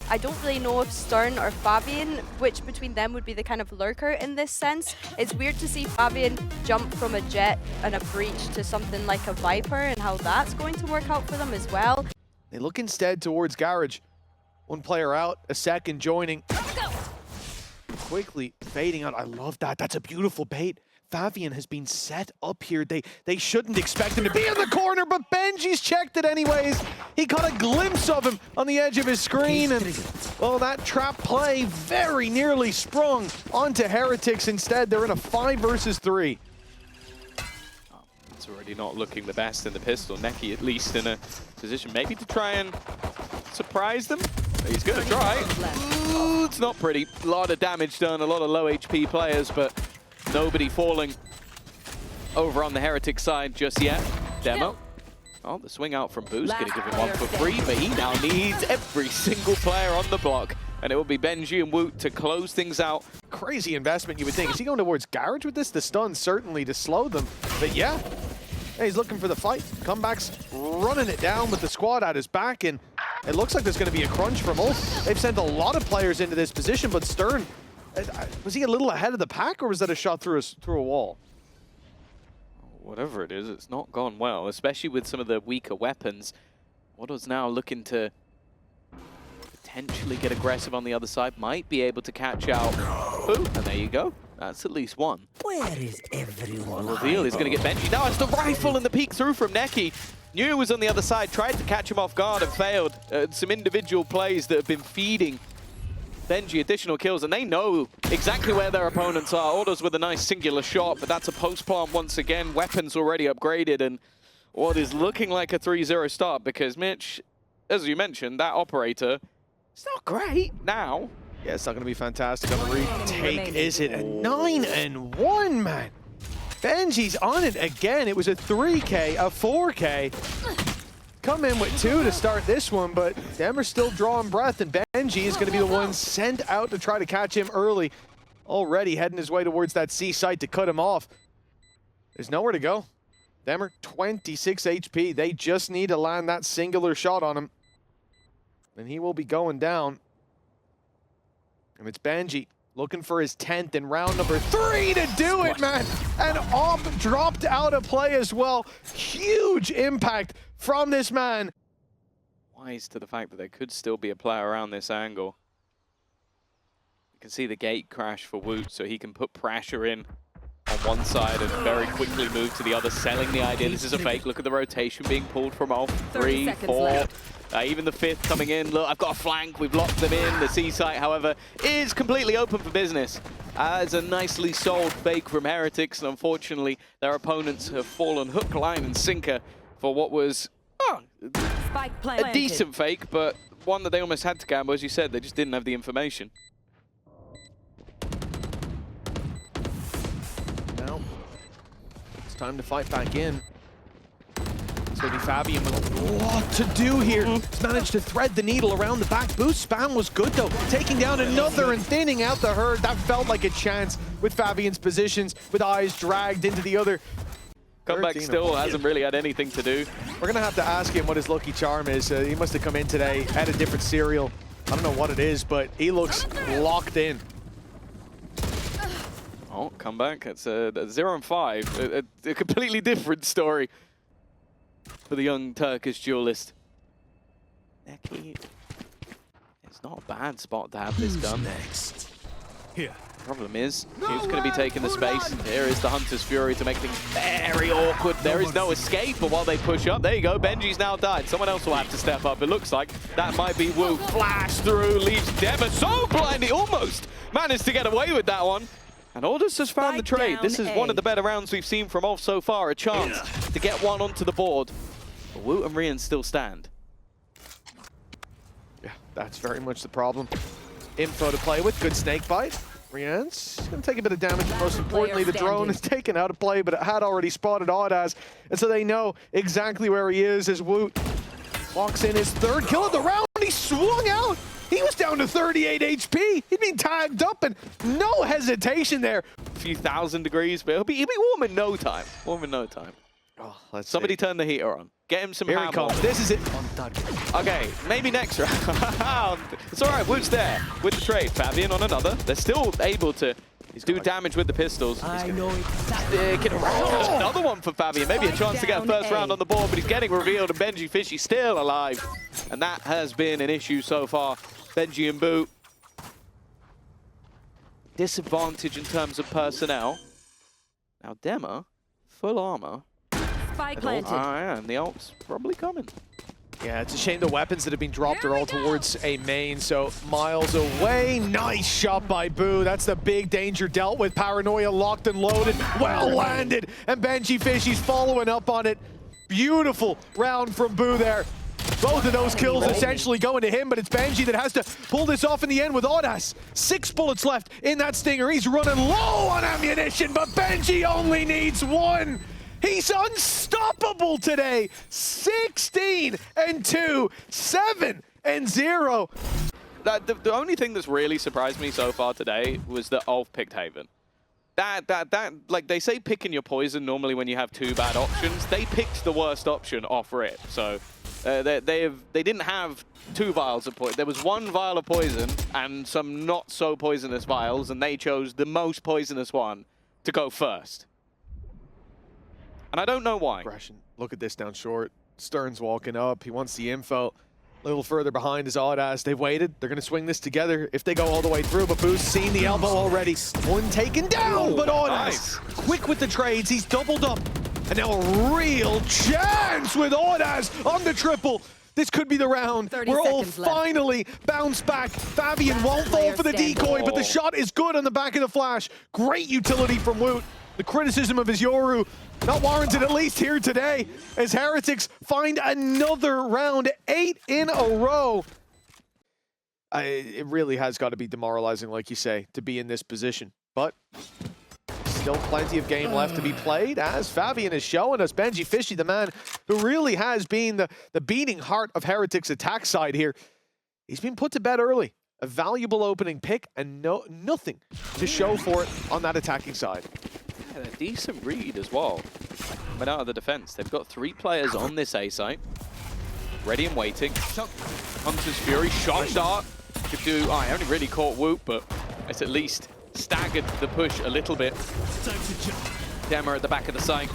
I don't really know if Stern or Fabian, which between them would be the kind of lurker in this sense. It's weird to see Fabian jump from a Jet and a Breach to something like a Viper and how that's going to work out for them as well. They look instead towards Garage. One player out, a second joining. Quickly fading out. I love that. That's a beautiful bait. Fabian has been set up here. They shouldn't expect him to be in the corner, but Benji's checked it anyways. He caught a glimpse of him on the edge of his screen, and well, that trap play very nearly sprung onto Heretics instead. They're in a 5 versus 3. It's already not looking the best in the pistol. Neki at least in a position maybe to try and surprise them. He's going to try. Ooh, it's not pretty. A lot of damage done, a lot of low HP players, but nobody falling over on the Heretic side just yet. Demo. Oh, the swing out from Boost, going to give him one for free, but he now needs every single player on the block. And it will be Benji and Woot to close things out. Crazy investment, you would think. Is he going towards Garage with this? The stun certainly to slow them. But yeah, he's looking for the fight. Comeback's running it down with the squad at his back, and it looks like there's going to be a crunch from Ulf. They've sent a lot of players into this position, but Stern, was he a little ahead of the pack, or was that a shot through a wall? Whatever it is, it's not gone well, especially with some of the weaker weapons. Waddle's now looking to potentially get aggressive on the other side, might be able to catch out Boo, and there you go. That's at least one. Where is everyone? Reveal is going to get Benji. Now it's the rifle and the peek through from Neki. Knew it was on the other side, tried to catch him off guard and failed. Some individual plays that have been feeding Benji additional kills, and they know exactly where their opponents are. Orders with a nice singular shot, but that's a post plant once again. Weapons already upgraded, and what is looking like a 3-0 start, because Mitch, as you mentioned, that operator, it's not great now. Yeah, it's not going to be fantastic on the retake, is it? A 9-1, man. Benji's on it again. It was a 3K, a 4K. Come in with 2 to start this one, but them are still drawing breath, and Benji is going to be the one sent out to try to catch him early. Already heading his way towards that C site to cut him off. There's nowhere to go. Them are 26 HP. They just need to land that singular shot on him, and he will be going down. And it's Benji looking for his 10th in round number 3 to do it, man. And Op dropped out of play as well. Huge impact from this man. Wise to the fact that there could still be a player around this angle. You can see the gate crash for Woot, so he can put pressure in on one side and very quickly move to the other, selling the idea this is a fake. Look at the rotation being pulled from Ulf. 3, 4. Even the 5th coming in. Look, I've got a flank. We've locked them in. The C site, however, is completely open for business. As a nicely sold fake from Heretics, and unfortunately, their opponents have fallen hook, line, and sinker for what was a decent fake, but one that they almost had to gamble. As you said, they just didn't have the information. Now, it's time to fight back in. So Fabian with a lot to do here. He's managed to thread the needle around the back. Boost spam was good though. Taking down another and thinning out the herd. That felt like a chance with Fabian's positions, with eyes dragged into the other. Comeback still hasn't really had anything to do. We're gonna have to ask him what his lucky charm is. He must have come in today, had a different cereal. I don't know what it is, but he looks locked in. Oh, comeback. It's a 0 and 5. A completely different story for the young Turkish duelist. Neki. It's not a bad spot to have this gun. Next. Here. Problem is, who's going to be taking the space? Here is the Hunter's Fury to make things very awkward. There is no escape, but while they push up, there you go, Benji's now died. Someone else will have to step up. It looks like that might be Wu. Flash through, leaves Dema so blind, he almost managed to get away with that one. And Aldous has found the trade. This is one of the better rounds we've seen from Ulf so far. A chance to get one onto the board. But Woot and Rian still stand. Yeah, that's very much the problem. Info to play with, good snake bite. Rian's going to take a bit of damage, but most importantly, the drone is taken out of play, but it had already spotted Audaz, and so they know exactly where he is as Woot walks in his 3rd kill of the round. He swung out. He was down to 38 HP. He'd been tagged up, and no hesitation there. A few thousand degrees, but he'll be warm in no time. Warm in no time. Oh, let's Somebody turn the heater on. Get him some Here hammer. he comes. This is it. On target. Okay, maybe next round. It's all right, Woot's there with the trade. Fabian on another. They're still able to do damage with the pistols. I know it. Stick it around. Another one for Fabian. Maybe a chance to get a first round on the board, but he's getting revealed, and Benji Fishy still alive. And that has been an issue so far. Benji and Boot. Disadvantage in terms of personnel. Now Dema, full armor. Spike planted. And the ult's probably coming. Yeah, it's a shame the weapons that have been dropped are all towards a main, so miles away. Nice shot by Boo. That's the big danger dealt with. Paranoia locked and loaded. Well landed. And Benji Fishy's following up on it. Beautiful round from Boo there. Both of those kills essentially going to him, but it's Benji that has to pull this off in the end with Audas. 6 bullets left in that Stinger. He's running low on ammunition, but Benji only needs 1. He's unstoppable today. 16-2, 7-0. The only thing that's really surprised me so far today was that ULF picked Haven. Like they say picking your poison normally when you have 2 bad options. They picked the worst option off rip. So they didn't have 2 vials of poison. There was 1 vial of poison and some not so poisonous vials, and they chose the most poisonous one to go first. And I don't know why. Look at this down short. Stern's walking up. He wants the info. A little further behind is Audas. They've waited. They're going to swing this together if they go all the way through. But Boo's seen the elbow already. One taken down, but Audas quick with the trades. He's doubled up. And now a real chance with Audas on the triple. This could be the round where all finally bounce back. Fabian won't fall for the decoy, but the shot is good on the back of the flash. Great utility from Woot. The criticism of his Yoru not warranted, at least here today, as Heretics find another round, 8 in a row. It really has got to be demoralizing, like you say, to be in this position. But still plenty of game left to be played, as Fabian is showing us. Benji Fishy, the man who really has been the beating heart of Heretics' attack side here. He's been put to bed early. A valuable opening pick and nothing to show for it on that attacking side. A decent read as well. Coming out of the defense. They've got 3 players on this A site. Ready and waiting. Hunter's Fury, shot dart. Could do, I only really caught Woot, but it's at least staggered the push a little bit. Dema at the back of the site.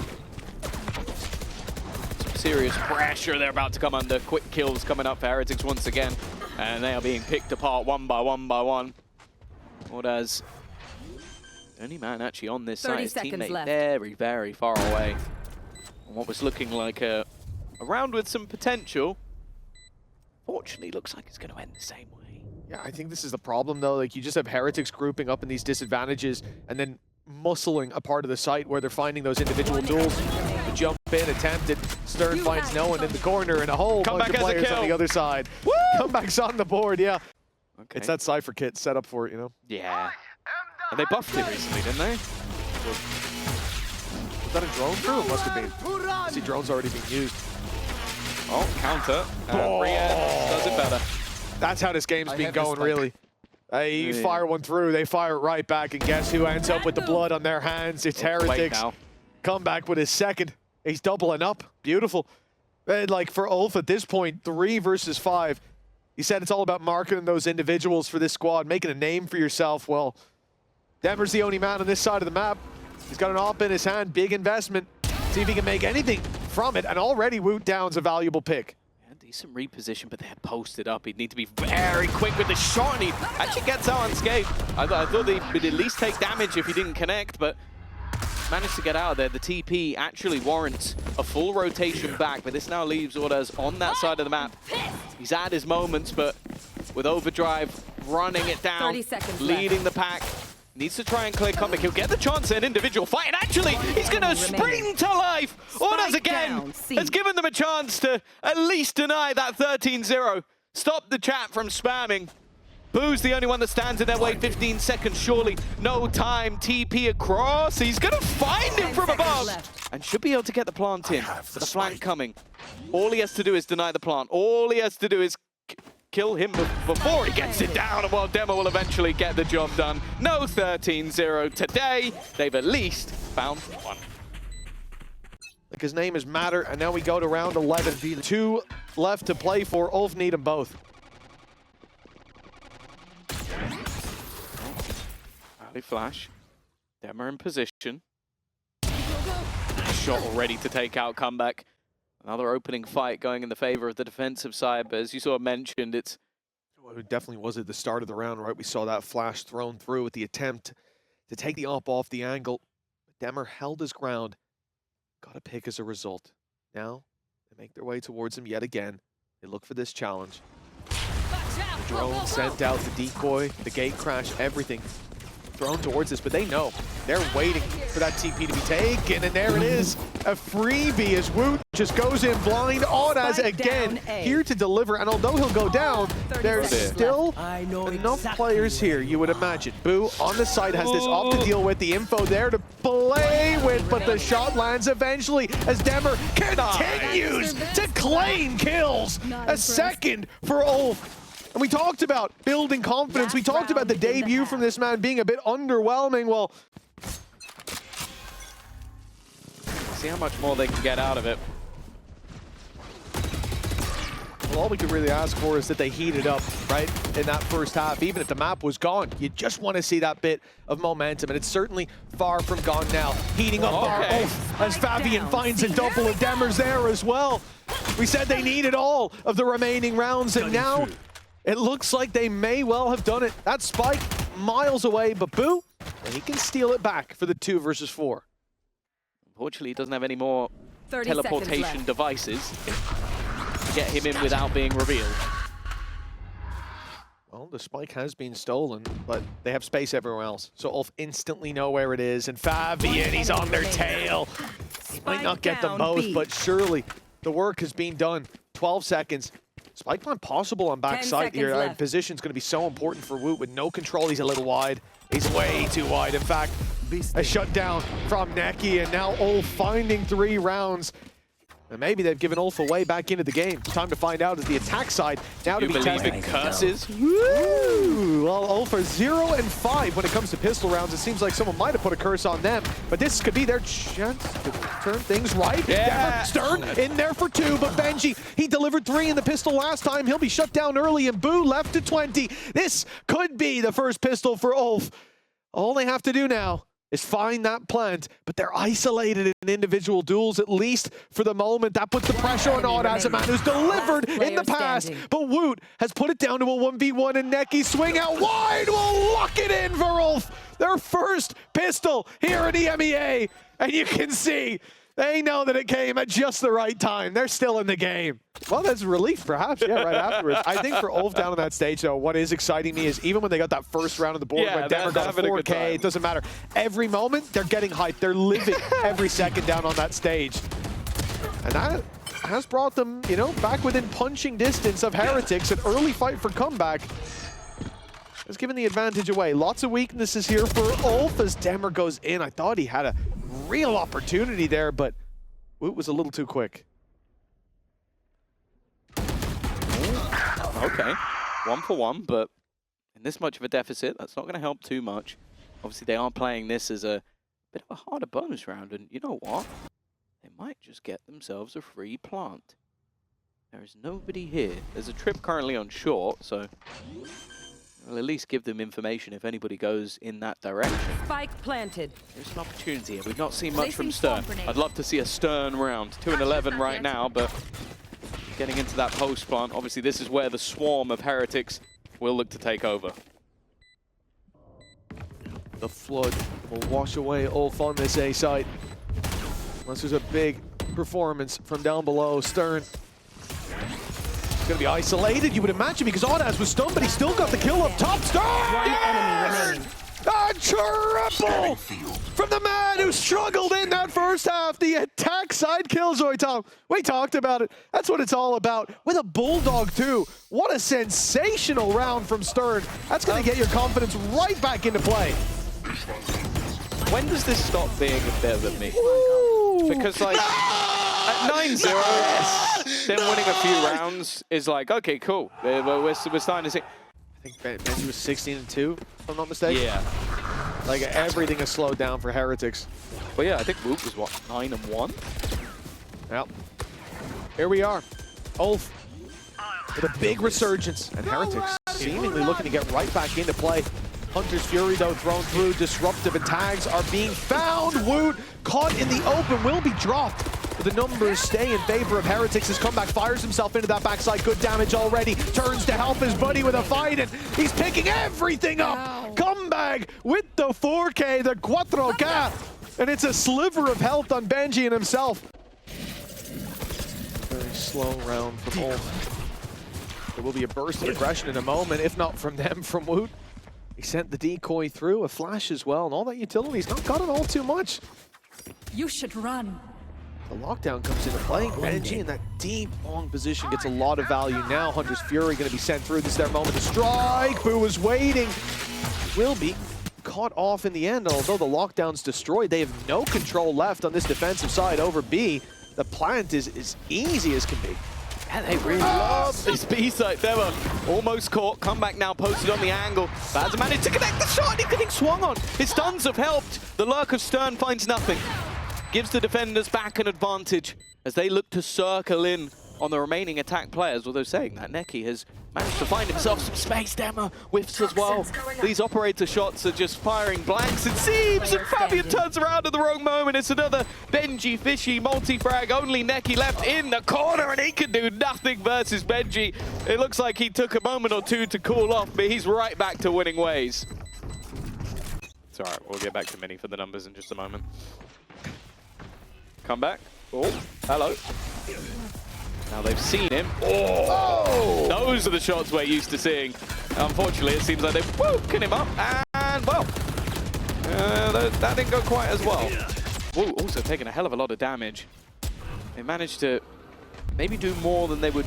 Some serious pressure they're about to come under. Quick kills coming up for Heretics once again. And they are being picked apart one by one. Audas, only man actually on this side, his teammate very, very far away. On what was looking like a round with some potential. Fortunately, looks like it's going to end the same way. Yeah, I think this is the problem, though. Like, you just have Heretics grouping up in these disadvantages and then muscling a part of the site where they're finding those individual duels. The jump in, attempted. Stern finds no one in the corner and a whole bunch of players on the other side. Woo! Comeback's on the board, yeah. Okay. It's that Cypher kit set up for it, you know? Yeah. And they buffed it recently, didn't they? Was that a drone crew? It must have been. I see drones already being used. Oh, counter. Does it better. That's how this game's been going, really. You fire one through, they fire it right back, and guess who ends up with the blood on their hands? It's Heretics. Come back with his second. He's doubling up. Beautiful. And like for ULF at this point, 3 versus 5. He said it's all about marketing those individuals for this squad, making a name for yourself. Well, Denver's the only man on this side of the map. He's got an AWP in his hand, big investment. See if he can make anything from it, and already Woot Down's a valuable pick. Yeah, decent reposition, but they're posted up. He'd need to be very quick with the shot, and he actually gets out unscathed. I thought they would at least take damage if he didn't connect, but managed to get out of there. The TP actually warrants a full rotation back, but this now leaves Audas on that side of the map. He's had his moments, but with Overdrive running it down, leading the pack. Needs to try and clear comeback. He'll get the chance in an individual fight, and actually, he's going to spring to life. Audas again has given them a chance to at least deny that 13-0. Stop the chat from spamming. Boo's the only one that stands in their way. 15 seconds, surely. No time. TP across. He's going to find him from above. And should be able to get the plant in. For the flank coming. All he has to do is deny the plant. All he has to do is kill him before he gets it down, and while Demo will eventually get the job done. No 13-0 today. They've at least found one. because name is matter, and now we go to round 11. 2 left to play for. ULF need them both. Early flash. Dema in position. Shot already to take out comeback. Another opening fight going in the favor of the defensive side, but as you sort of mentioned, it definitely was at the start of the round, right? We saw that flash thrown through with the attempt to take the op off the angle. Demer held his ground. Got a pick as a result. Now, they make their way towards him yet again. They look for this challenge. The drone sent out, the decoy, the gate crash, everything thrown towards this, but they know. They're waiting for that TP to be taken, and there it is. A freebie as Woot just goes in blind. Audaz again here to deliver, and although he'll go down, there's still enough players here, you would imagine. Boo on the side has this op to deal with, the info there to play with, but the shot lands eventually as Demer continues to claim kills. A second for ULF. And we talked about building confidence. We talked about the debut from this man being a bit underwhelming. Well, see how much more they can get out of it. Well, all we could really ask for is that they heated up, right, in that first half. Even if the map was gone, you just want to see that bit of momentum, and it's certainly far from gone now. Heating up our ULF as Fabian finds a double of Demers there as well. We said they needed all of the remaining rounds, and now it looks like they may well have done it. That spike miles away, but Boo, he can steal it back for the 2 versus 4. Unfortunately, he doesn't have any more teleportation devices to get him in without being revealed. Well, the spike has been stolen, but they have space everywhere else. So ULF instantly know where it is, and Fabian, he's on their tail. He might not get them both, but surely the work has been done. 12 seconds. Spike plant possible on backside here. Position's going to be so important for Woot. With no control, he's a little wide. He's way too wide. In fact, a shutdown from Neki, and now ULF finding 3 rounds. And maybe they've given ULF a way back into the game. Time to find out as the attack side now to be tested. Curses. Woo! Well, ULF are 0 and 5 when it comes to pistol rounds. It seems like someone might have put a curse on them, but this could be their chance to turn things right. Yeah. Stern in there for 2, but Benji, he delivered 3 in the pistol last time. He'll be shut down early, and Boo left to 20. This could be the first pistol for ULF. All they have to do now is find that plant, but they're isolated in individual duels, at least for the moment. That puts the pressure on Audaz, a man who's delivered in the past, but Woot has put it down to a 1v1, and Neki swing out wide will lock it in for ULF. Their first pistol here in EMEA, and you can see they know that it came at just the right time. They're still in the game. Well, that's relief, perhaps, yeah, right afterwards. I think for ULF down on that stage, though, what is exciting me is even when they got that first round of the board, when Denver got a 4K, it doesn't matter. Every moment, they're getting hyped. They're living every second down on that stage. And that has brought them, you know, back within punching distance of Heretics. An early fight for comeback has given the advantage away. Lots of weaknesses here for ULF as Demer goes in. I thought he had a real opportunity there, but Woot was a little too quick. Okay, 1 for 1, but in this much of a deficit, that's not going to help too much. Obviously, they are playing this as a bit of a harder bonus round, and you know what? They might just get themselves a free plant. There is nobody here. There's a trip currently on short, so we'll at least give them information if anybody goes in that direction. Spike planted. There's an opportunity here. We've not seen much from Stern. I'd love to see a Stern round. 2 and 11 right now, but getting into that post plant. Obviously, this is where the swarm of Heretics will look to take over. The flood will wash away ULF on this A site. Unless there's a big performance from down below. Stern going to be isolated, you would imagine, because Audaz was stunned, but he still got the kill up top. Stern! Yes! A triple from the man who struggled in that first half. The attack side Killjoy, Tom. We talked about it. That's what it's all about. With a Bulldog, too. What a sensational round from Stern. That's going to get your confidence right back into play. When does this stop being a bit of me? Ooh. Because, like, at 9-0, then winning a few rounds is like, okay, cool. We're starting to see. I think Benji was 16-2, if I'm not mistaken. Yeah. Like, everything has slowed down for Heretics. But yeah, I think Woot was, what, 9-1? Well, here we are. ULF with a big resurgence, and Heretics seemingly looking to get right back into play. Hunter's Fury, though, thrown through. Disruptive and tags are being found. Woot, caught in the open, will be dropped. But the numbers stay in favor of Heretics. His comeback fires himself into that backside. Good damage already. Turns to help his buddy with a fight, and he's picking everything up. Comeback with the 4K, the 4K. And it's a sliver of health on Benji and himself. Very slow round from ULF. There will be a burst of aggression in a moment, if not from them, from Woot. He sent the decoy through, a flash as well, and all that utility's not got it all too much. You should run. The lockdown comes into play. Benji in that deep, long position gets a lot of value now. Hunter's Fury going to be sent through. This is their moment to strike. Boo is waiting. Will be caught off in the end, although the lockdown's destroyed. They have no control left on this defensive side over B. The plant is as easy as can be. Yeah, they really love this B-side demo. Almost caught, comeback now posted on the angle. Baz managed to connect the shot, and he's getting swung on. His stuns have helped. The lurk of Stern finds nothing. Gives the defenders back an advantage as they look to circle in on the remaining attack players, although saying that Neki has managed to find himself some space. Demo whiffs as well. These operator shots are just firing blanks, it seems, and Fabian turns around at the wrong moment. It's another Benji fishy multi-frag, only Neki left in the corner, and he can do nothing versus Benji. It looks like he took a moment or two to cool off, but he's right back to winning ways. It's all right, we'll get back to Mini for the numbers in just a moment. Come back. Oh, hello. Now they've seen him. Oh! Those are the shots we're used to seeing. Unfortunately, it seems like they've woken him up, and well, that didn't go quite as well. Whoa, also taking a hell of a lot of damage. They managed to maybe do more than they would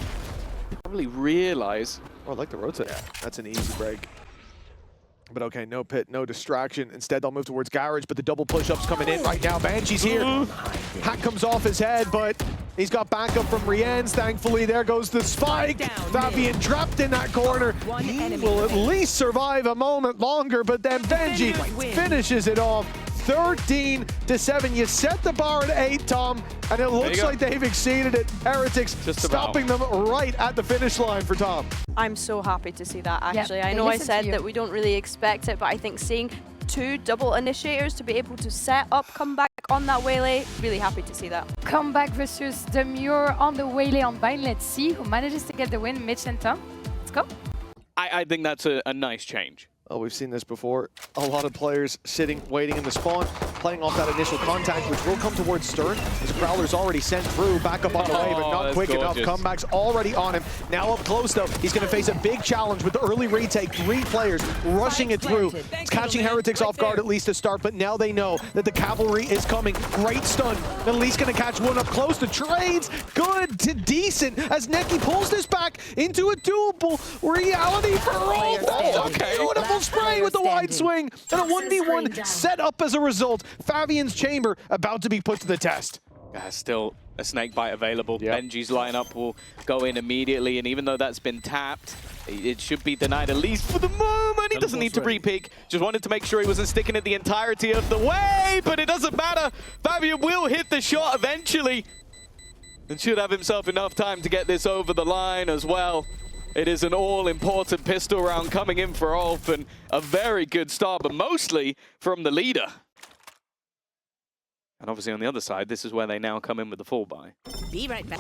probably realize. Oh, I like the rotate. Yeah, that's an easy break. But okay, no pit, no distraction. Instead, they'll move towards Garage, but the double push-up's coming in right now. Banshee's here. Hat comes off his head, but he's got backup from Rienz, thankfully. There goes the spike. Fabian trapped in that corner. He will at least survive a moment longer, but then Benji finishes it off. 13-7. You set the bar at 8, Tom, and it looks like they've exceeded it. Heretics stopping them right at the finish line for Tom. I'm so happy to see that, actually. Yep, I know I said that we don't really expect it, but I think seeing 2 double initiators to be able to set up comeback on that Waylay, really happy to see that. Comeback versus Demure on the Waylay on Bind. Let's see who manages to get the win. Mitch and Tom. Let's go. I think that's a nice change. Oh, we've seen this before. A lot of players sitting, waiting in the spawn, playing off that initial contact, which will come towards Stern. His Prowler's already sent through, back up on the way, but not quick enough. Comeback's already on him. Now up close, though. He's going to face a big challenge with the early retake. 3 players rushing it through. It's catching Heretics off guard at least to start, but now they know that the cavalry is coming. Great stun. At least going to catch one up close. The trades, good to decent, as Neki pulls this back into a doable reality for all. Okay, beautiful spray with the wide swing, and a 1v1 set up as a result. Fabian's chamber about to be put to the test. Still a snake bite available. Benji's lineup will go in immediately, and even though that's been tapped, it should be denied at least for the moment. He doesn't need to re-pick. Just wanted to make sure he wasn't sticking it the entirety of the way, but it doesn't matter. Fabian will hit the shot eventually, and should have himself enough time to get this over the line as well. It is an all-important pistol round coming in for ULF, and a very good start, but mostly from the leader. And obviously on the other side, this is where they now come in with the full buy. Be right back.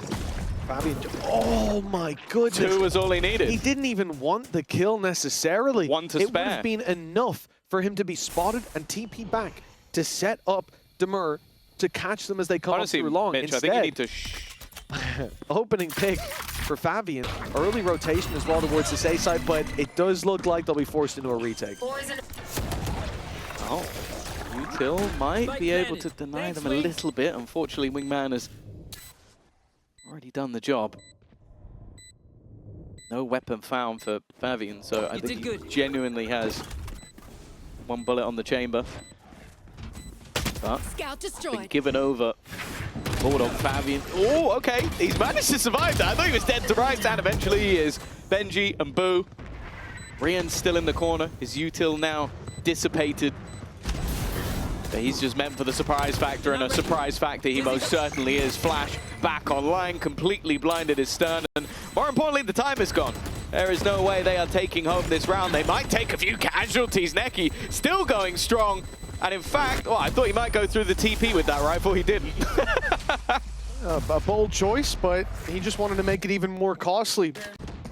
Fabian, oh my goodness. 2 was all he needed. He didn't even want the kill necessarily. 1 to spare. spare. It would have been enough for him to be spotted and TP back to set up Demure to catch them as they come Honestly, up through long. Mitch, Instead, I think you need to opening pick for Fabian. Early rotation as well towards the safe side, but it does look like they'll be forced into a retake. Oh, Util might be able to deny them a little bit. Unfortunately, Wingman has already done the job. No weapon found for Fabian, so I think he genuinely has 1 bullet on the chamber. But been given over. Forward on Fabian. Oh, okay. He's managed to survive that. I thought he was dead to rights, and eventually he is. Benji and Boo. Rian's still in the corner. His util now dissipated. But he's just meant for the surprise factor, and a surprise factor he most certainly is. Flash back online, completely blinded his stern, and more importantly, the time is gone. There is no way they are taking home this round. They might take a few casualties. Neki still going strong. And in fact, well, I thought he might go through the TP with that rifle. He didn't. A bold choice, but he just wanted to make it even more costly.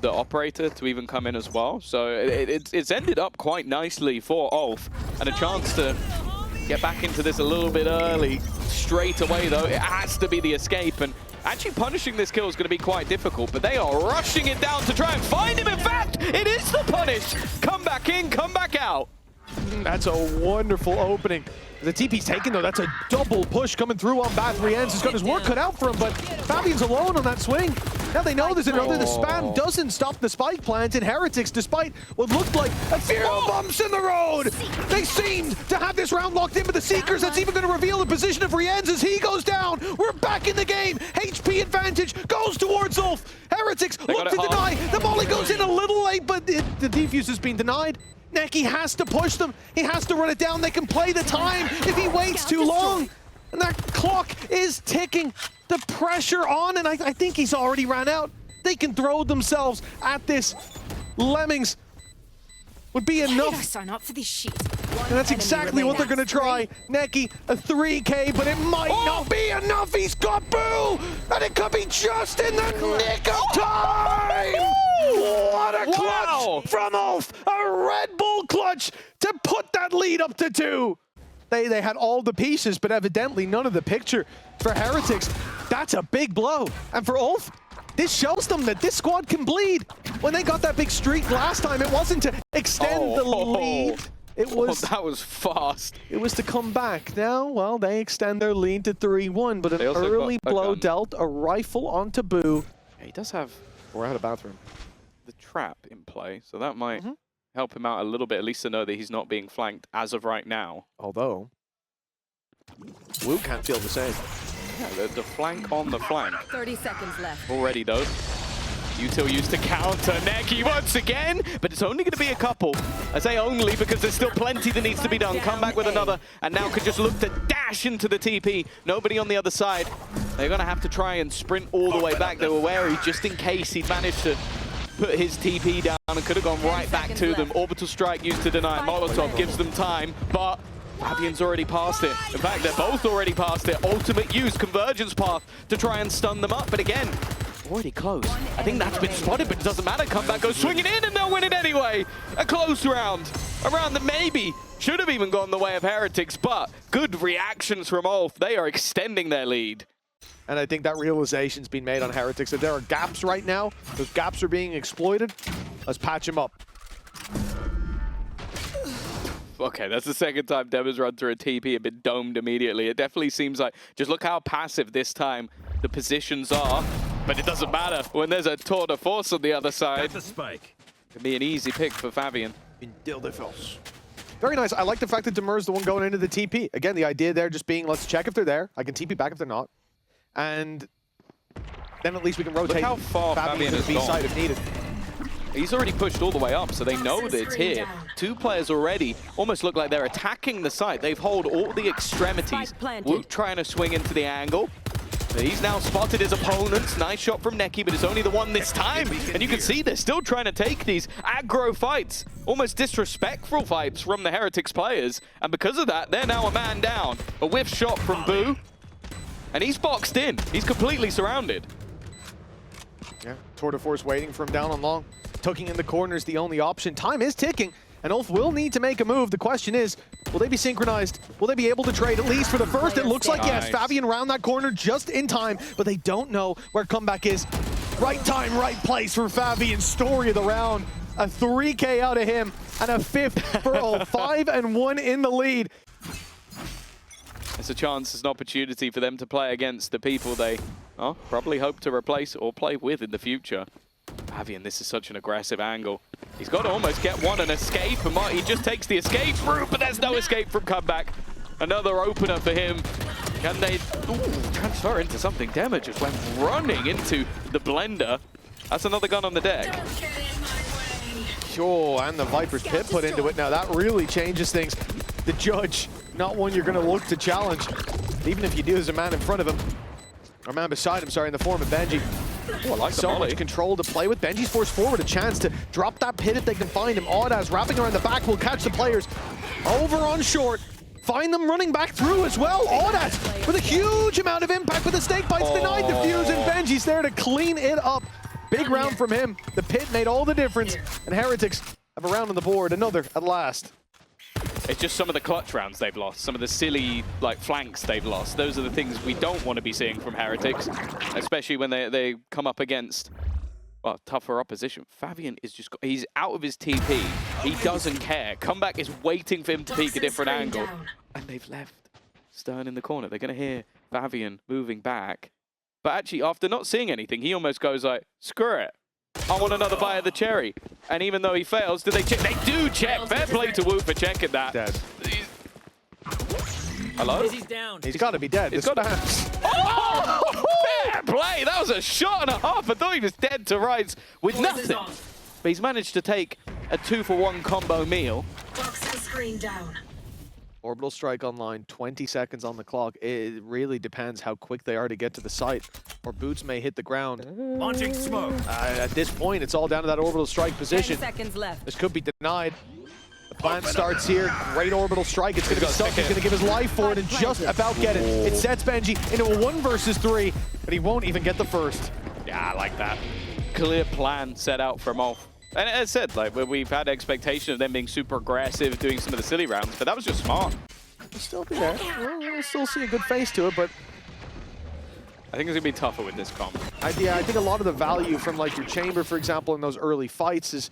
The operator to even come in as well. So it's ended up quite nicely for ULF. And a chance to get back into this a little bit early. Straight away, though, it has to be the escape. And actually punishing this kill is going to be quite difficult, but they are rushing it down to try and find him. In fact, it is the punish. Come back in, come back out. That's a wonderful opening. The TP's taken, though. That's a double push coming through on Bath. Rienz has got his work cut out for him, but Fabian's alone on that swing. Now they know there's another. The spam doesn't stop the spike plant in Heretics, despite what looked like a few bumps in the road. They seemed to have this round locked in, but the Seekers, that's even going to reveal the position of Rienz as he goes down. We're back in the game. HP advantage goes towards ULF. Heretics look to deny. The molly goes in a little late, but the defuse has been denied. Neki has to push them. He has to run it down. They can play the time if he waits too long. And that clock is ticking. The pressure on, and I think he's already ran out. They can throw themselves at this. Lemmings would be enough. Sign up for this shit. And that's exactly what they're going to try. Neki, a 3K, but it might not be enough. He's got Boo! And it could be just in the nick of time! What a clutch from ULF! A Red Bull clutch to put that lead up to 2. They had all the pieces, but evidently none of the picture for Heretics. That's a big blow. And for ULF, this shows them that this squad can bleed. When they got that big streak last time, it wasn't to extend the lead. It was that was fast. It was to come back. Now, well, they extend their lead to 3-1, but an early blow dealt a rifle onto Boo. Yeah, he does have We're out of bathroom. the trap in play, so that might help him out a little bit, at least to know that he's not being flanked as of right now. Although, Wu can't feel the same. Yeah, the flank on the flank. 30 seconds left. Already, though. Util used to counter Neki once again, but it's only going to be a couple. I say only because there's still plenty that needs to be done. Come back with another, and now could just look to dash into the TP. Nobody on the other side. They're going to have to try and sprint all the way back. They were wary just in case he'd managed to put his TP down and could have gone right back to them. Orbital strike used to deny. Molotov gives them time, but Fabian's already passed it. In fact, they're both already past it. Ultimate use, convergence path to try and stun them up. But again, already close. I think that's been spotted, but it doesn't matter. Comeback goes swinging in and they'll win it anyway. A close round. A round that maybe should have even gone the way of Heretics, but good reactions from ULF. They are extending their lead. And I think that realization's been made on Heretics, that there are gaps right now. Those gaps are being exploited. Let's patch them up. Okay, that's the second time Deva's run through a TP and been domed immediately. It definitely seems like, just look how passive this time the positions are. But it doesn't matter when there's a tour de force on the other side. That's a spike. Could be an easy pick for Fabian. In Dildefels. Very nice. I like the fact that Demur's the one going into the TP. Again, the idea there just being, let's check if they're there. I can TP back if they're not. And then at least we can rotate. Look how far Fabian has gone. B-side if needed. He's already pushed all the way up, so they know that it's here. 2 players already almost look like they're attacking the site. They've held all the extremities. Woot trying to swing into the angle. He's now spotted his opponents. Nice shot from Neki, but it's only the one this time. And you can see they're still trying to take these aggro fights, almost disrespectful fights from the Heretics players. And because of that, they're now a man down. A whiff shot from Boo. And he's boxed in. He's completely surrounded. Yeah, tour de force waiting for him down on long. Tucking in the corner is the only option. Time is ticking, and ULF will need to make a move. The question is, will they be synchronized? Will they be able to trade, at least for the first? It looks like yes. Fabian round that corner just in time, but they don't know where comeback is. Right time, right place for Fabian. Story of the round. A 3K out of him, and a 5th for ULF. 5-1 in the lead. It's a chance, it's an opportunity for them to play against the people they probably hope to replace or play with in the future. Fabian, this is such an aggressive angle. He's got to almost get one and escape, and he just takes the escape route, but there's no escape from comeback. Another opener for him. Can they transfer into something? Dema just went running into the blender. That's another gun on the deck. Sure, and the Viper's pit put into it. Now that really changes things. The judge, not one you're going to look to challenge, even if you do as a man in front of him. Our man beside him, sorry, in the form of Benji. Oh, I like the So molly. much control to play with. Benji's forced forward, a chance to drop that pit if they can find him. Audaz wrapping around the back will catch the players. Over on short. Find them running back through as well. Audaz with a huge amount of impact, but the snake bites denied the fuse, and Benji's there to clean it up. Big round from him. The pit made all the difference, and Heretics have a round on the board. Another at last. It's just some of the clutch rounds they've lost, some of the silly flanks they've lost. Those are the things we don't want to be seeing from Heretics, especially when they come up against, well, tougher opposition. Fabian is just, he's out of his TP. He doesn't care. Comeback is waiting for him to peek a different angle. And they've left Stern in the corner. They're going to hear Fabian moving back. But actually, after not seeing anything, he almost goes like, screw it. I want another bite of the cherry. And even though he fails, do they check? They do check. Fair play to Wu for checking that. Dead. Hello? He's down. He's got to be dead. He's got to Oh! Fair play. That was a shot and a half. I thought he was dead to rights with nothing. But he's managed to take a 2-for-1 combo meal. Screen down. Orbital strike online, 20 seconds on the clock. It really depends how quick they are to get to the site, or boots may hit the ground. Launching smoke. At this point, it's all down to that orbital strike 10 position. seconds left. This could be denied. The plan starts here. Great orbital strike. It's going to be stuck. He's going to give his life for it and just about get it. It sets Benji into a 1 versus 3, but he won't even get the first. Yeah, I like that. Clear plan set out from off. And as I said, we've had expectation of them being super aggressive, doing some of the silly rounds, but that was just smart. He'll still be there. We'll still see a good face to it, but I think it's going to be tougher with this comp. yeah, I think a lot of the value from like your chamber, for example, in those early fights is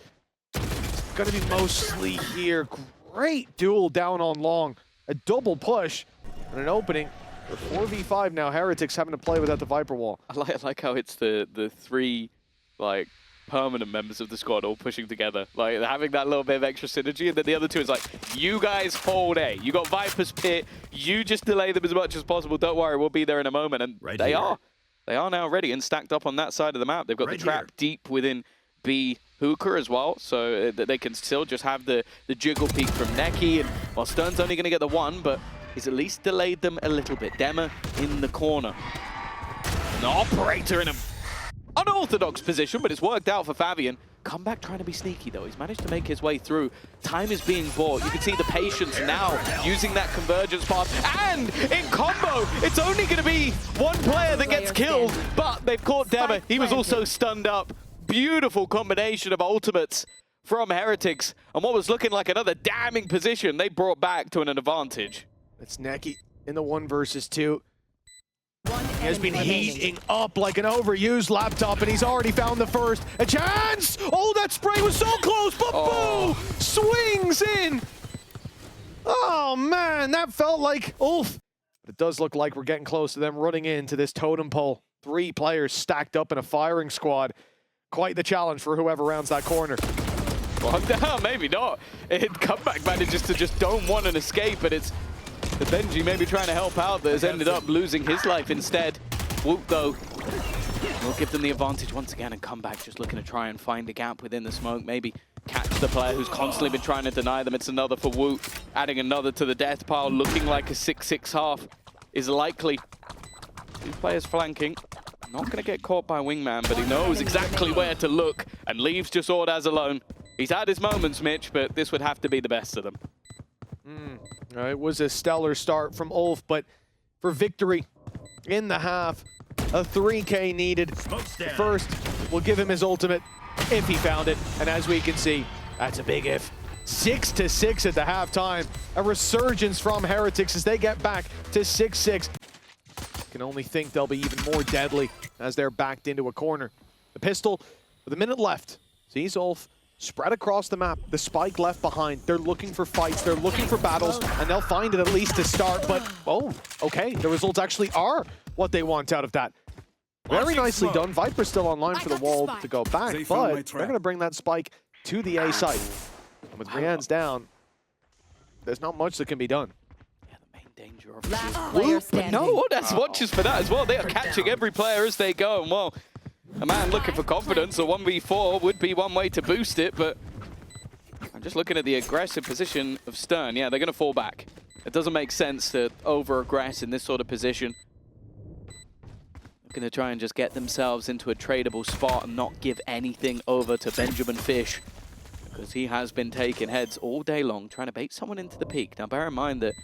going to be mostly here. Great duel down on long. A double push and an opening. For 4v5 now, Heretics having to play without the Viper wall. I like how it's the three, permanent members of the squad all pushing together. Having that little bit of extra synergy, and then the other two is like, you guys hold A. You got Viper's pit. You just delay them as much as possible. Don't worry, we'll be there in a moment. And they are. They are now ready and stacked up on that side of the map. They've got the trap deep within B Hooker as well, so that they can still just have the jiggle peek from Neki. And while Stern's only going to get the 1, but he's at least delayed them a little bit. Dema in the corner. An operator in a unorthodox position, but it's worked out for Fabian. Comeback trying to be sneaky though. He's managed to make his way through. Time is being bought. You can see the patience now using that convergence path. And in combo, it's only going to be one player that gets killed, but they've caught Dema. He was also stunned up. Beautiful combination of ultimates from Heretics. And what was looking like another damning position, they brought back to an advantage. It's Neki in the 1 versus 2. He has been heating up like an overused laptop, and he's already found the first. A chance! Oh, that spray was so close, but Boo swings in. Oh, man, that felt like ULF. But it does look like we're getting close to them running into this totem pole. 3 players stacked up in a firing squad. Quite the challenge for whoever rounds that corner. Well, no, maybe not. Comeback manages to just don't want an escape, but it's the Benji maybe trying to help out that has ended up losing his life instead. Woot, though, will give them the advantage once again, and Comeback just looking to try and find a gap within the smoke, maybe catch the player who's constantly been trying to deny them. It's another for Woot, adding another to the death pile, looking like a 6-6 half is likely. 2 players flanking. Not going to get caught by Wingman, but he knows exactly where to look and leaves just Audaz alone. He's had his moments, Mitch, but this would have to be the best of them. It was a stellar start from ULF, but for victory in the half, a 3K needed. First, we'll give him his ultimate if he found it, and as we can see, that's a big if. 6-6 at the halftime. A resurgence from Heretics as they get back to 6-6. Can only think they'll be even more deadly as they're backed into a corner. The pistol with a minute left sees ULF spread across the map. The spike left behind. They're looking for fights. They're looking for battles, and they'll find it at least to start. But, oh, okay. The results actually are what they want out of that. Very nicely done. Viper's still online for the wall to go back, but they're going to bring that spike to the A site. And with Rian's down, there's not much that can be done. Danger of but no, that's watches for that as well. They are catching every player as they go. And well, a man looking for confidence, a 1v4 would be one way to boost it, but I'm just looking at the aggressive position of Stern. Yeah, they're going to fall back. It doesn't make sense to over-aggress in this sort of position. Going to try and just get themselves into a tradable spot and not give anything over to Benjamin Fish, because he has been taking heads all day long, trying to bait someone into the peak. Now bear in mind that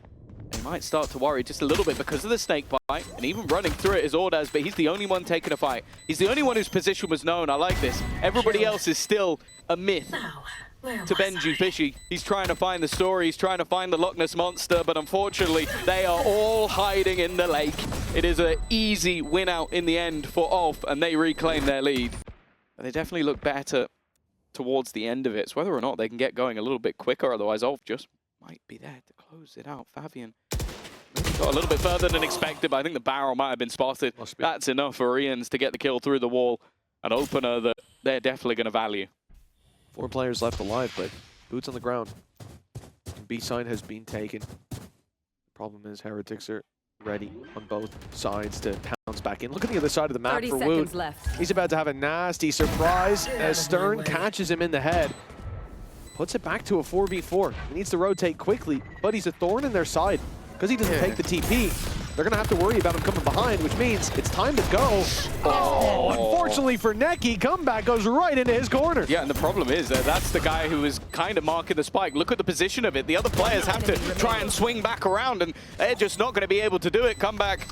they might start to worry just a little bit because of the snake bite, and even running through it is Ordaz, but he's the only one taking a fight. He's the only one whose position was known. I like this. Everybody else is still a myth to Benji Fishy. He's trying to find the story, he's trying to find the Loch Ness Monster, but unfortunately, they are all hiding in the lake. It is an easy win out in the end for ULF, and they reclaim their lead. But they definitely look better towards the end of it. It's whether or not they can get going a little bit quicker, otherwise ULF just might be there to close it out. Fabian got a little bit further than expected, but I think the barrel might have been spotted. That's enough for Ians to get the kill through the wall. An opener that they're definitely going to value. 4 players left alive, but boots on the ground. B side has been taken. Problem is Heretics are ready on both sides to pounce back in. Look at the other side of the map for Woot. He's about to have a nasty surprise as Stern catches him in the head. Puts it back to a 4v4. He needs to rotate quickly, but he's a thorn in their side. Because he doesn't take the TP, they're going to have to worry about him coming behind, which means it's time to go. Oh, unfortunately for Neki, comeback goes right into his corner. Yeah, and the problem is that's the guy who is kind of marking the spike. Look at the position of it. The other players have to try and swing back around, and they're just not going to be able to do it. Comeback,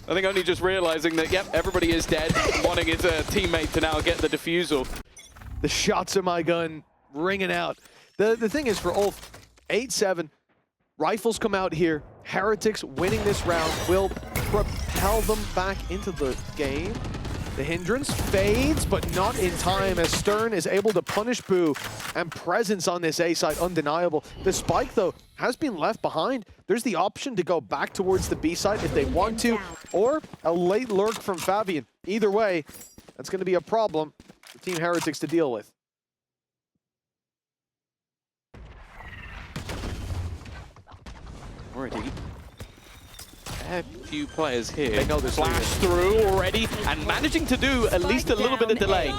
I think only just realizing that, yep, everybody is dead, wanting his teammate to now get the defusal. The shots of my gun ringing out. The thing is for ULF, 8-7, rifles come out here. Heretics winning this round will propel them back into the game. The hindrance fades, but not in time, as Stern is able to punish Boo, and presence on this A side undeniable. The spike, though, has been left behind. There's the option to go back towards the B side if they want to, or a late lurk from Fabian. Either way, that's going to be a problem for Team Heretics to deal with. Already a few players here. They know this. Flash through already, and managing to do at least a little bit of delay.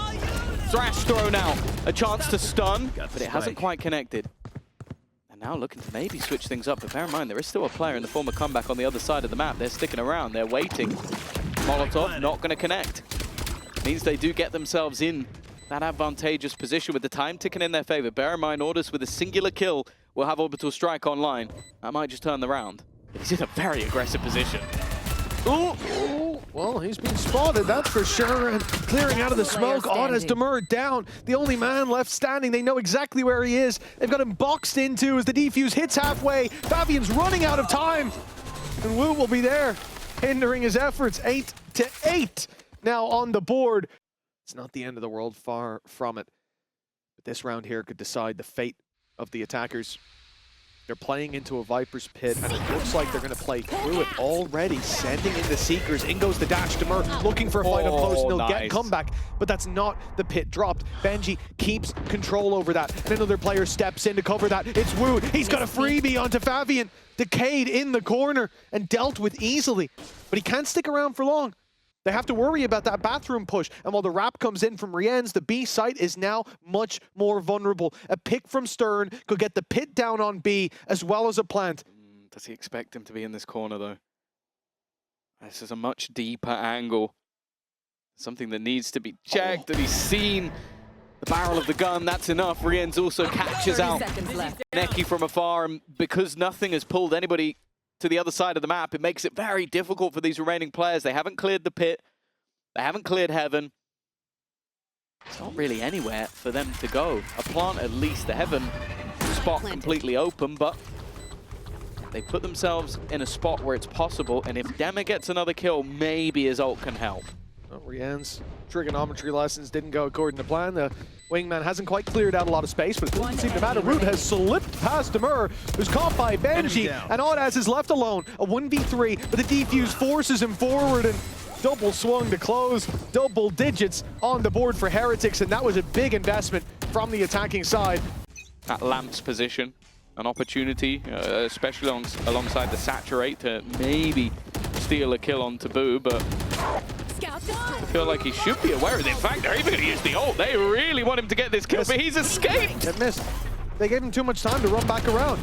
Thrash thrown out, a chance to stun, but it hasn't quite connected. And now looking to maybe switch things up, but bear in mind there is still a player in the form of comeback on the other side of the map. They're sticking around, they're waiting. Molotov not going to connect. Means they do get themselves in that advantageous position with the time ticking in their favor. Bear in mind, Orders with a singular kill will have Orbital Strike online. That might just turn the round. He's in a very aggressive position. Ooh, well, he's been spotted, that's for sure, and clearing out of the smoke. On as Demur down, the only man left standing. They know exactly where he is. They've got him boxed into as the defuse hits halfway. Fabian's running out of time, and Woot will be there, hindering his efforts. 8-8 now on the board. It's not the end of the world, far from it. But this round here could decide the fate of the attackers. They're playing into a Viper's pit, and it looks like they're going to play through it already, sending in the Seekers. In goes the dash. Demur looking for a fight up close, and they'll get comeback, but that's not the pit dropped. Benji keeps control over that, and another player steps in to cover that. It's Woot. He's got a freebie onto Fabian. Decayed in the corner and dealt with easily, but he can't stick around for long. They have to worry about that bathroom push. And while the wrap comes in from Riens, the B site is now much more vulnerable. A pick from Stern could get the pit down on B as well as a plant. Does he expect him to be in this corner, though? This is a much deeper angle. Something that needs to be checked, and he's seen the barrel of the gun. That's enough. Riens also catches out Neki from afar, and because nothing has pulled anybody to the other side of the map, it makes it very difficult for these remaining players. They haven't cleared the pit. They haven't cleared heaven. It's not really anywhere for them to go. A plant at least, the heaven spot completely open, but they put themselves in a spot where it's possible, and if Dema gets another kill, maybe his ult can help. Oh, Rien's trigonometry lessons didn't go according to plan. The wingman hasn't quite cleared out a lot of space, but it doesn't seem to matter. Root has slipped past Demur, who's caught by Benji, and Audaz is left alone. A 1v3, but the defuse forces him forward, and double swung to close. Double digits on the board for Heretics, and that was a big investment from the attacking side. At Lamp's position, an opportunity, especially alongside the Saturate, to maybe steal a kill on Taboo, but I feel like he should be aware of it. In fact, they're even going to use the ult. They really want him to get this kill, but he's escaped. It missed. They gave him too much time to run back around.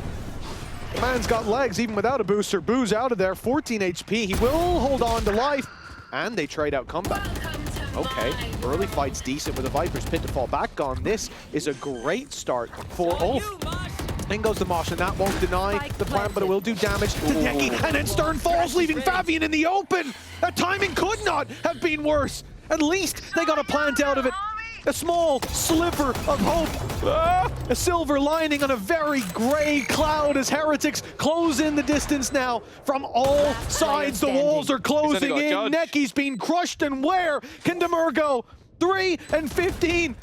The man's got legs even without a booster. Boo's out of there, 14 HP. He will hold on to life, and they trade out comeback. Okay, early fight's decent with the Vipers. Pit to fall back on. This is a great start for Ulf. In goes the Mosh, and that won't deny the plan, but it will do damage to Neki. And then Stern falls, leaving Fabian in the open. That timing could not have been worse. At least they got a plant out of it. A small sliver of hope. A silver lining on a very gray cloud as Heretics close in the distance now. From all sides, the walls are closing in. Neki's being crushed, and where can Demur go? 3 and 15.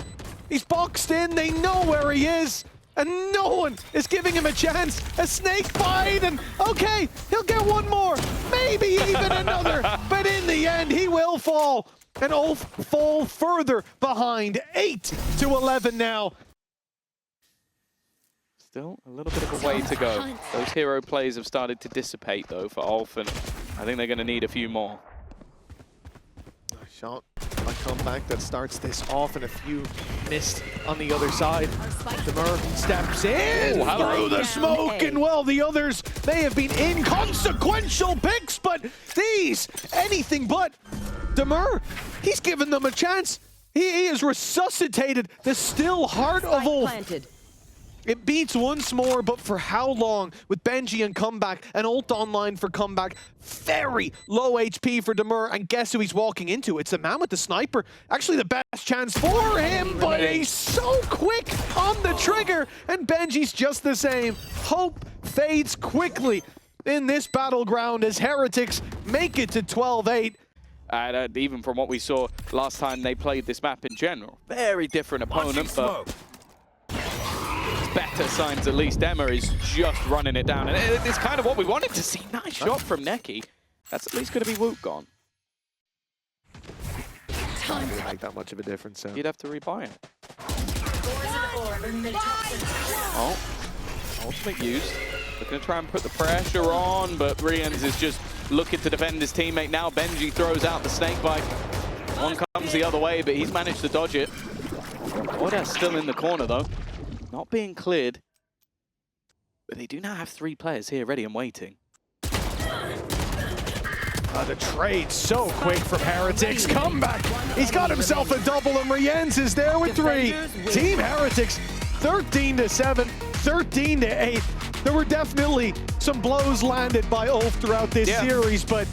He's boxed in. They know where he is. And no one is giving him a chance. A snake bite, and okay, he'll get one more, maybe even another. But in the end, he will fall. And Ulf fall further behind, 8 to 11 now. Still a little bit of a way to go. Those hero plays have started to dissipate though for Ulf, and I think they're going to need a few more. Nice shot. A comeback that starts this off, and a few missed on the other side. Demur steps in through the smoke, and well, the others may have been inconsequential picks, but these, anything but. Demur, he's given them a chance. He has resuscitated the still heart of Ulf. It beats once more, but for how long? With Benji and comeback, and ult online for comeback. Very low HP for Demur, and guess who he's walking into? It's the man with the sniper. Actually the best chance for him, but he's so quick on the trigger, and Benji's just the same. Hope fades quickly in this battleground as Heretics make it to 12-8. And even from what we saw last time they played this map in general, very different opponent, but better signs at least. Emma is just running it down, and it's kind of what we wanted to see. Nice shot from Neki. That's at least going to be Woot gone. Not going to make that much of a difference. So. You'd have to rebuy it. Oh, ultimate used. They're going to try and put the pressure on, but Rians is just looking to defend his teammate now. Benji throws out the snake bite. One comes the other way, but he's managed to dodge it. Oda's still in the corner though. Not being cleared. But they do now have 3 players here ready and waiting. The trade so quick from Heretics. Comeback. He's got himself a double, and Riens is there with 3. Team Heretics 13-7, 13-8. There were definitely some blows landed by Ulf throughout this series, but